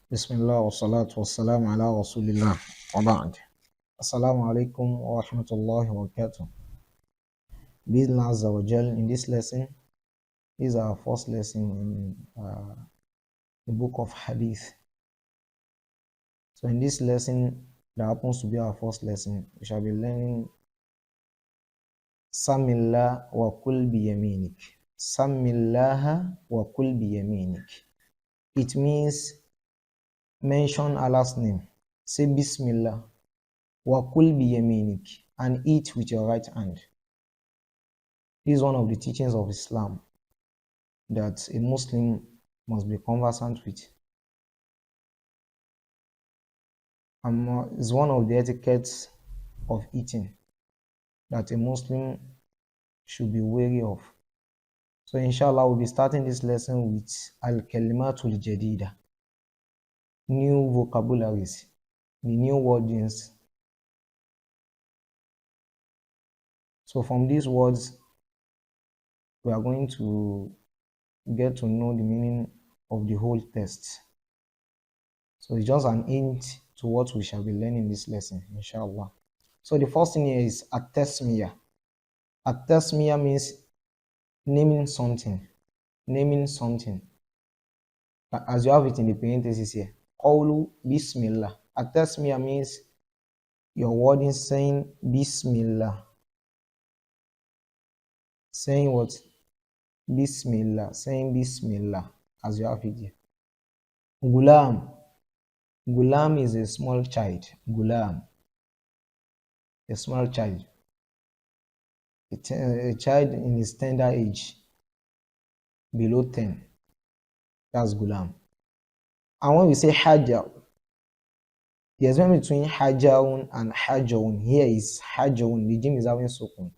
Bismillah wa salatu wa salam ala rasulillah wa ba'd. Assalamu alaikum wa warahmatullahi wabarakatuh. Bismillah Azza wa Jal, in this lesson, this is our first lesson in the book of Hadith. So in this lesson, that happens to be our first lesson, we shall be learning Samillah wa kul bi yaminik. Samillah wa kul bi yaminik. It means mention Allah's name. Say Bismillah. Wa kul bi yaminik, and eat with your right hand. This is one of the teachings of Islam that a Muslim must be conversant with. It's one of the etiquettes of eating that a Muslim should be wary of. So inshallah, we'll be starting this lesson with al-kalimatul jadida, new vocabularies, the new wordings. So from these words, we are going to get to know the meaning of the whole text. So it's just an hint to what we shall be learning in this lesson, inshallah. So the first thing here is at-tasmiyah. At-tasmiyah means naming something. Naming something. As you have it in the parentheses here. Qawlu bismillah. At-tasmiyah means your wording saying bismillah. Saying what? Bismillah. Saying bismillah. As you have it here. Gulam. Gulam is a small child. Gulam. A small child. A child in his tender age. Below 10. That's Gulam. And when we say Hajar, there's one between Hajarun and Hajarun. Here is Hajarun. The jim is having sukun.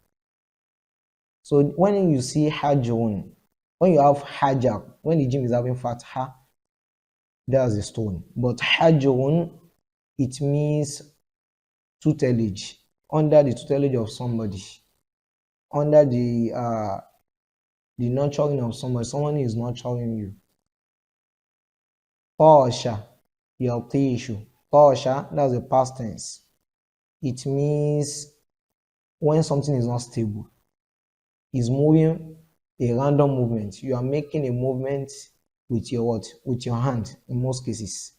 So when you see Hajarun, when you have Hajar, when the jim is having Fatrah, that's a stone. But Hajarun, it means tutelage, under the tutelage of somebody, under the nurturing of somebody. Someone is nurturing you. Tasha, yaltishu. Tasha, that's the past tense. It means when something is not stable. It's moving a random movement. You are making a movement with your what? With your hand in most cases.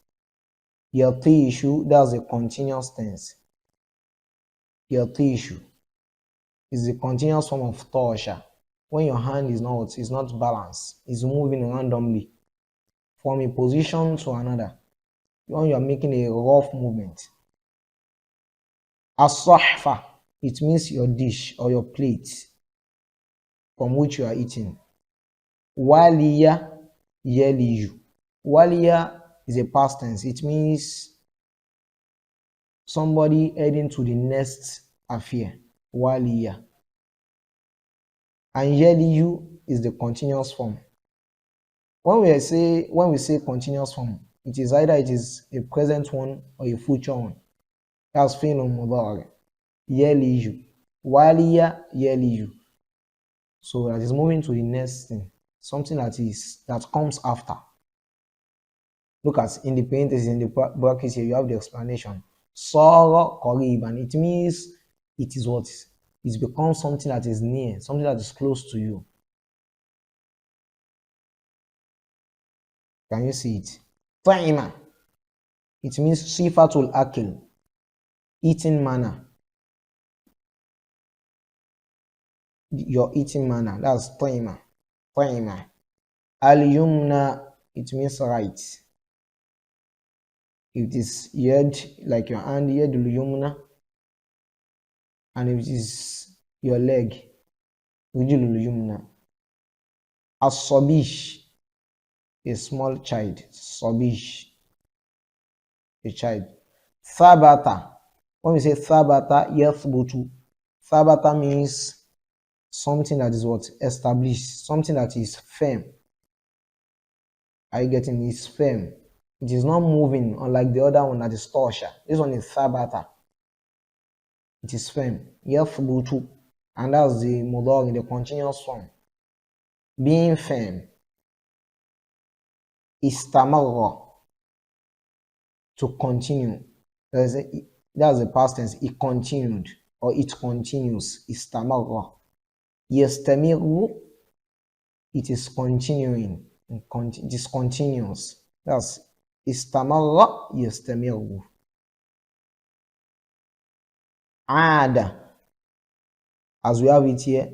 Yaltishu, that's a continuous tense. Yaltishu is the continuous form of tasha. When your hand is not balanced, it's moving randomly from a position to another. When you are making a rough movement. As-sahfa, it means your dish or your plate from which you are eating. Waliya yaliyu. Waliya is a past tense. It means somebody heading to the next affair. Waliya. And yaliyu is the continuous form. When we say continuous form, it is either it is a present one or a future one. That's fi'lun mudari. Yaliyu. Waliya yaliyu. So that is moving to the next thing. Something that comes after. Look at in the parentheses, in the brackets here, you have the explanation. Sara qariban. It means it is what? It's become something that is near, something that is close to you. Can you see it? Ta'ima. It means sifatul akil. Eating manner. Your eating manner. That's ta'ima. Ta'ima. Al-yumna. It means right. If it is yad, like your hand, yadul yumna. And if it is your leg, rijlul yumna. As-sabish. A small child. Sabish. A child. Thabata. When we say thabata, yathbutu. Thabata means something that is what? Established. Something that is firm. Are you getting it? It's firm. It is not moving, unlike the other one that is tosha. This one is thabata. It is firm. Yathbutu. And that's the mudari, the continuous form. Being firm. Istamarra. to continue. That's the past tense. It continued or it continues. Istamarra. Yastamiru, it is continuing. It is continuous. That's istamarra yastamiru. Ada, as we have it here,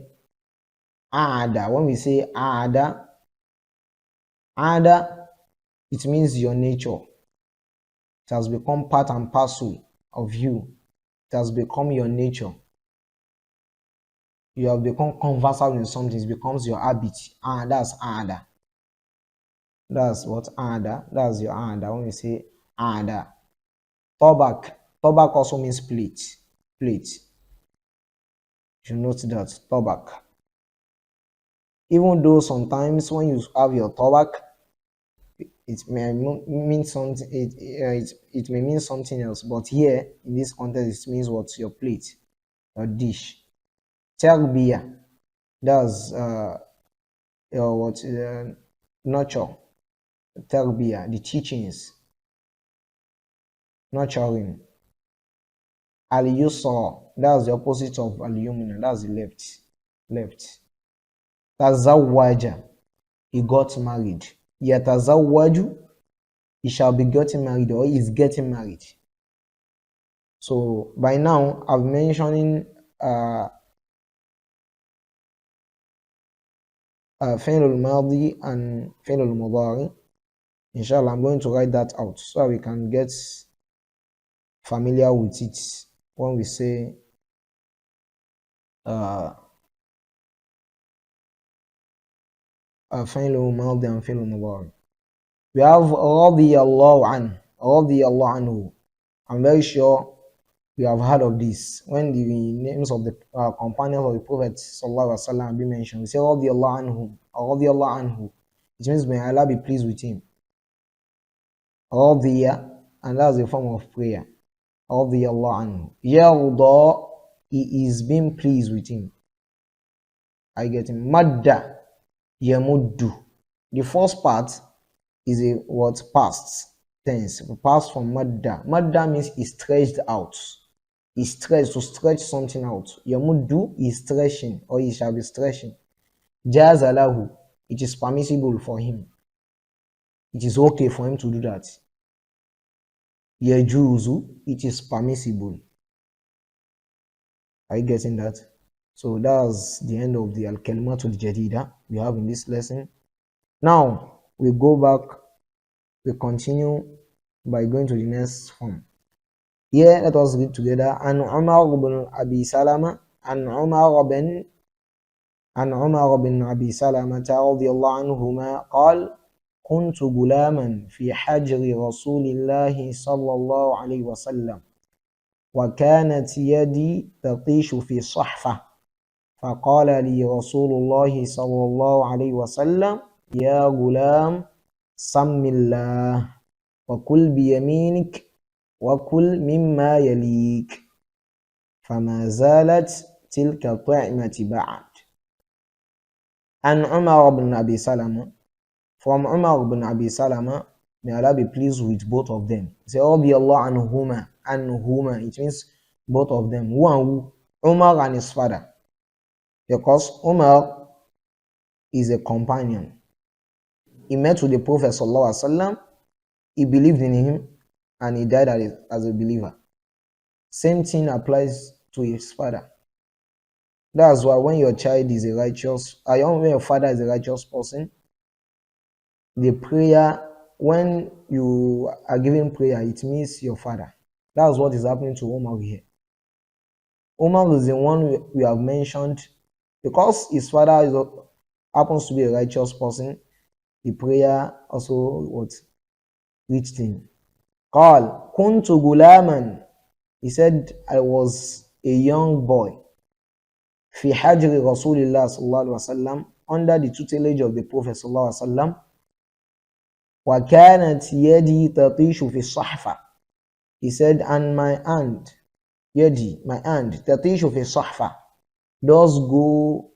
ada. When we say ada, it means your nature. It has become part and parcel of you. It has become your nature. You have become conversant in something. It becomes your habit. That's ada. That's what ada. That's your ada. When we say ada. Tobak. Tobak also means plate. Plate. You should note that. Tobak. Even though sometimes when you have your tobak, it may mean something. It may mean something else. But here in this context, it means what's your plate, your dish. Terbiya. That's nurture. Terbiya, the teachings. Nurturing. Al-yusra, that's the opposite of al-yumna, that's the left. Tazawwaja, he got married. Yatazawwaju, he shall be getting married or he is getting married. So by now I'm mentioning fi'l al-madi and fi'l al-mudari. Inshallah, I'm going to write that out so we can get familiar with it when we say fi'l al-madi and fi'l al-mudari. We have radiyallahu anhu. I'm very sure we have heard of this. When the names of the companions of the Prophet sallallahu alaihi wasallam be mentioned, we say radiyallahu anhu or radiyallahu anhu. It means may Allah be pleased with him. Radiya, and that's a form of prayer. Radiyallahu anhu. Yarda, he is being pleased with him. I get him. Madda, yamuddu. The first part is a what past tense. Past from madda. Madda means he stretched out. He stretched, to stretch something out. Yamuddu is stretching, or he shall be stretching. Jazalahu, it is permissible for him. It is okay for him to do that. Yajuzu, it is permissible. Are you getting that? So that's the end of the al-kalimatul jadida we have in this lesson. Now we go back, we continue by going to the next form. Here, let us read together. An Umar ibn Abi Salama, an Umar ibn Abi Salama radiyallahu anhuma قال كنت غلاما في حجر رسول الله صلى الله عليه وسلم وكانت يدي تطيش في صحفة فقال لي رسول الله صلى الله عليه وسلم يا غلام سم الله وكل بيمينك وكل مما يليك فما زالت تلك الطعمة بعد. And Umar ibn Abi Salama, from Umar ibn Abi Salama, may Allah be pleased with both of them. Say, radiyallahu anhuma, it means both of them. Who and who? Umar and his father. Because Umar is a companion. He met with the Prophet sallallahu alaihi wasallam, he believed in him, and he died as a believer. Same thing applies to his father. That's why when your child is a righteous, when your father is a righteous person, the prayer, when you are giving prayer, it means your father. That's what is happening to Umar here. Umar is the one we have mentioned, because his father happens to be a righteous person. The prayer also what reached him. Qal kuntu gulaman, he said, I was a young boy. Fi hajri Rasulillah sallallahu alaihi wasallam, under the tutelage of the Prophet sallallahu alaihi wasallam. Wa kanat yadi tatishu fi sahfa, he said, and my hand, yadi, my hand, tatishu fi sahfa, does go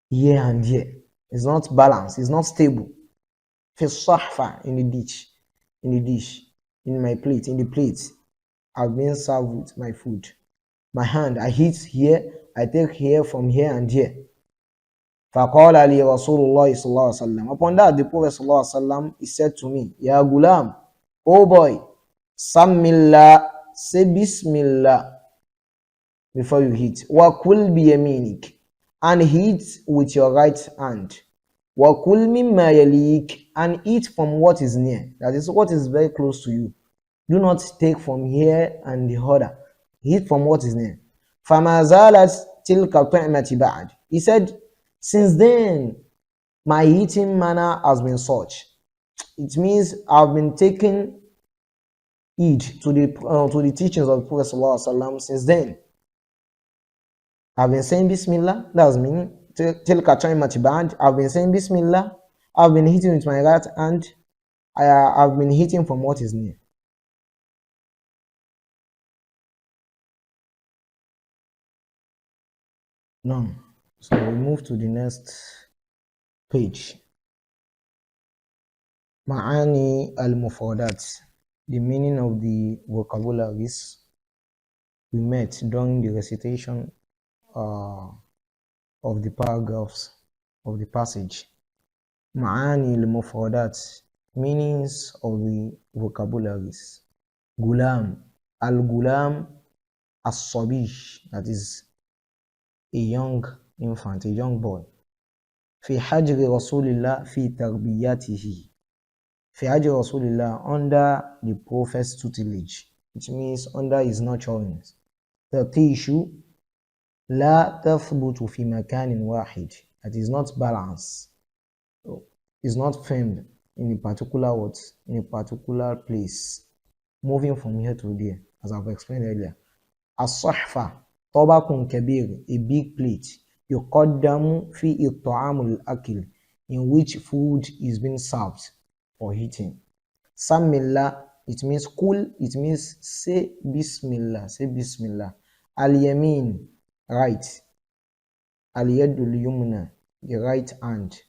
here and here. It's not balanced, it's not stable. Fi sahfa, in the dish. in my plate, in the plate I've been served with my food. My hand, I hit here, I take here from here and here. فَقَالَ لِي رَسُولُ اللَّهِ صلى الله عليه وسلم. Upon that, the Prophet صلى الله عليه وسلم, he said to me, Ya gulam, oh boy, Sammillah, say Bismillah before you hit. وَكُلْ بِيَمِينِكَ, and hit with your right hand. وَكُلْ مِمَّا يَلِيكَ, and eat from what is near. That is what is very close to you. Do not take from here and the other. Eat from what is near. فَمَا زَالَتْ تِلْكَ الطِّعْمَةِ بَعْدِ. He said, since then, my eating manner has been such. It means I've been taking heed to the teachings of the Prophet sallallahu alaihi wasallam. Since then, I've been saying Bismillah. That's meaning till Kachai Matiband. I've been saying Bismillah. I've been hitting with my right hand. I've been hitting from what is near. Now, so we move to the next page. Ma'ani al-Mufradat, the meaning of the vocabularies we met during the recitation of the paragraphs of the passage. Ma'ani al-Mufradat, meanings of the vocabularies. Gulam, al-Gulam, as-Sabish, that is a young infant, a young boy. Fi hajri Rasulillah fi tarbiyatihi. Fi hajri Rasulillah, under the Prophet's tutelage, which means under his nurturing. Tatishu la tathbutu fi makanin wahid, that is not balanced, is not firm in a particular what, in a particular place, moving from here to there, as I've explained earlier. As-sahfa, tabakun kabir, a big plate, yuqaddamu fi at-ta'amul akil, in which food is being served for eating. Sammillah, it means cool, it means say Bismillah, say Bismillah. Al-yamin, right. Al-yadul yumna, the right hand.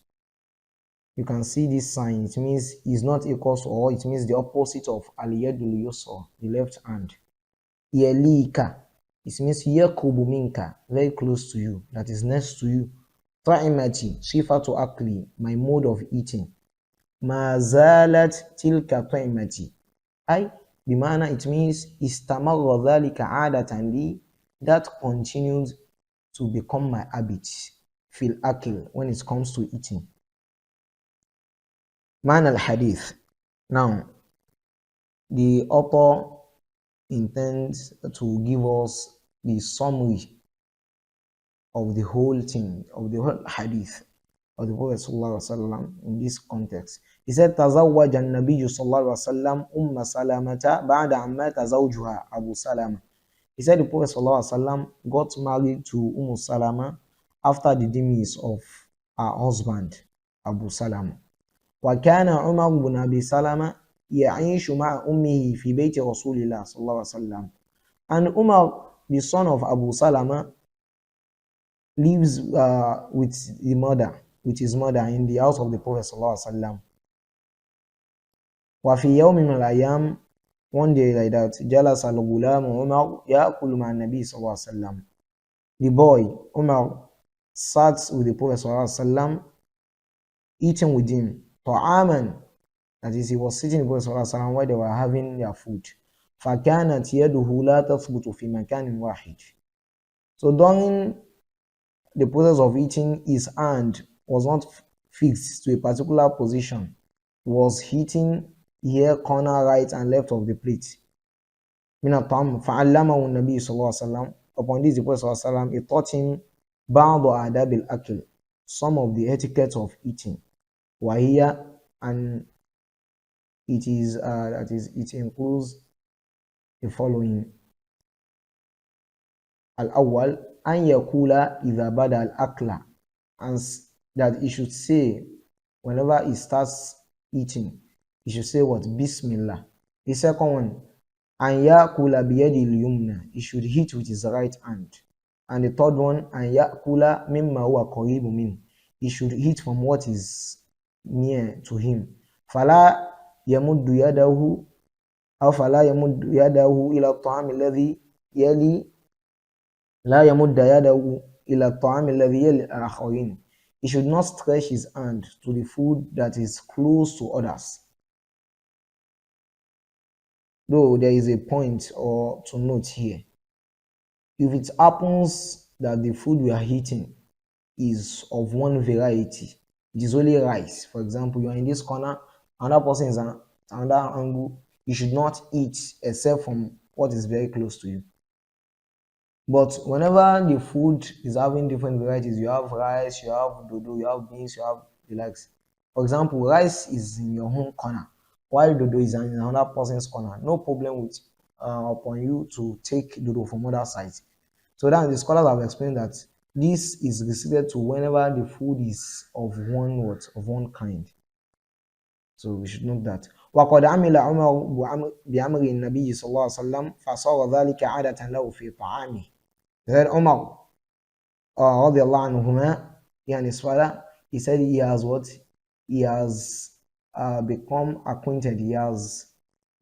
You can see this sign, it means it's not equal to, or it means the opposite of al-yadul yusra, the left hand. Yalika, it means yakubu minka, very close to you, that is next to you. Ta'imati, sifatu akli, my mode of eating. Ma zalat tilka ta'imati, ay, bimana, it means istamarra dhalika adatan li, that continues to become my habit. Fil akil, when it comes to eating. Man al-Hadeeth. Now, the author intends to give us the summary of the whole thing, of the whole hadith of the Prophet sallallahu alaihi wasallam in this context. He said, "Tazawwaja an-nabiyyu sallallahu alaihi wasallam umma salamata ba'da an mata zawjuha Abu Salama." He said the Prophet sallallahu alaihi wasallam got married to Salama after the demise of her husband Abu Salama. وكان عمر بن أبي سلمة يعيش مع أمه في بيت رسول الله صلى الله عليه وسلم. And Umar, the son of Abu Salama, lives with his mother in the house of the Prophet صلى الله عليه وسلم. وفي يوم من الأيام, one day like that, جلس الغلام عمر يأكل مع النبي صلى الله عليه وسلم. The boy Umar sat with the Prophet صلى الله عليه وسلم, eating with him. طعاما, that is, he was sitting with the Prophet ﷺ while they were having their food. فَكَانَتْ يَدُهُ لَا تَثْبُتُ فِي مَكَانٍ وَاحِدٍ. So during the process of eating, his hand was not fixed to a particular position. He was hitting here, corner, right and left of the plate. مِنَ الطَّعَامِ فَعَلَّمَهُ النَّبِيُّ صلى الله عليه وسلم. Upon this, the Prophet ﷺ, he taught him بَعْضُ آدَابِ الْأَكْلِ, some of the etiquettes of eating. وَهِيَ, and it is that is, it includes the following. Al-awwal, an yakula idha bada al-akla, and that he should say whenever he starts eating, he should say what? Bismillah. The second one, an yakula biyadi al-yumna, he should eat with his right hand. And the third one, an yakula mimma huwa qaribu min, he should eat from what is near to him. Fala yamuddu yadahu أو فلا يمد يده إلى الطعام الذي يلي لا يمد يده إلى الطعام الذي يلي الآخرين. He should not stretch his hand to the food that is close to others. Though there is a point or to note here. If it happens that the food we are eating is of one variety, it is only rice. For example, you are in this corner, another person is at another angle. You should not eat except from what is very close to you. But whenever the food is having different varieties, you have rice, you have dodo, you have beans, you have the likes. For example, rice is in your home corner, while dodo is in another person's corner. No problem with upon you to take dodo from other sides. So then the scholars have explained that this is restricted to whenever the food is of one kind. So we should note that. وقد عمل عمر بأمر النبي صلى الله عليه وسلم فصار ذلك عادة له في طعامه. Then Umar radiallahu anhuma, and his father, he said he has what? He has become acquainted, he has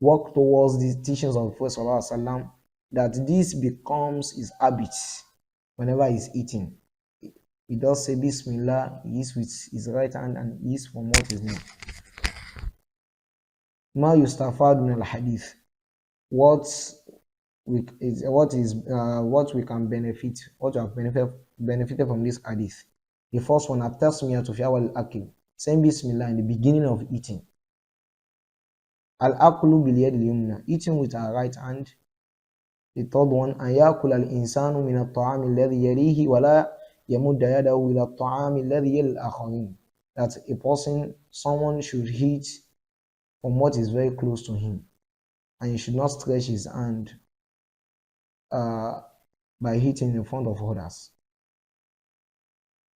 worked towards the teachings of the Prophet sallallahu alaihi wasallam, that this becomes his habit whenever he's eating. He does say Bismillah, he eats with his right hand and he eats from what is new. Ma yustafad min al-hadith. What we can benefit, what you have benefited from this hadith. The first one, at-tasmiyah to fi awal al-akil, saying Bismillah in the beginning of eating. Al-aklu bil yad al-yumna, eating with our right hand. The third one, an yakul al-insanu min at-ta'am alladhi yalihi wa la yamudda yadahu ila at-ta'am alladhi yali al-akharin, that a person, someone should eat from what is very close to him, and he should not stretch his hand by eating in front of others.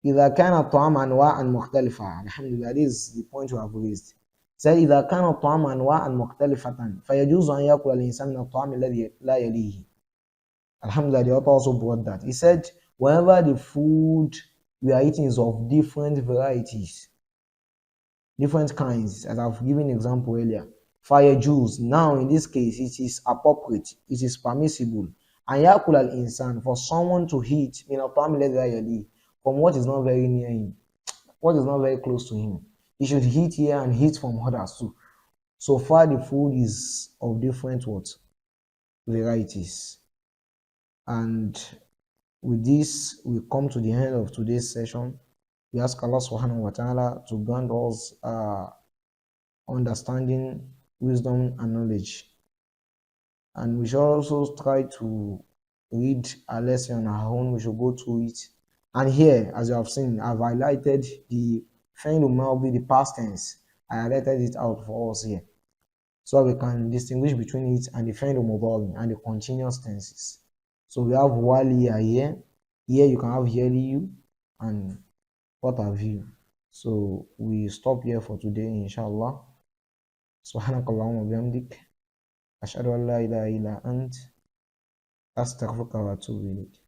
إذا كان الطعام أنواعا مختلفة. Alhamdulillah, this is the point we have raised. Said إذا كان الطعام أنواعا مختلفة فيجوز أن يأكل الإنسان من الطعام الذي لا يليه. Alhamdulillah, the author also brought that. He said whenever the food we are eating is of different varieties, different kinds, as I've given an example earlier, fire juice. Now in this case, it is appropriate, it is permissible, and yakul al insan, for someone to eat from what is not very near him, what is not very close to him. He should eat here and eat from others too. So far the food is of different what varieties. And with this, we come to the end of today's session. We ask Allah subhanahu wa ta'ala to grant us understanding, wisdom, and knowledge. And we should also try to read a lesson on our own. We should go through it. And here, as you have seen, I've highlighted the fi'l madhi, the past tense. I highlighted it out for us here, so we can distinguish between it and the fi'l mudari and the continuous tenses. So we have waliya here. Here you can have yaliyu and what have you. So we stop here for today, inshallah. Subhanakallahumma wa bihamdik, ashhadu an la ilaha illa ant, astaghfiruka wa atubu ilayk.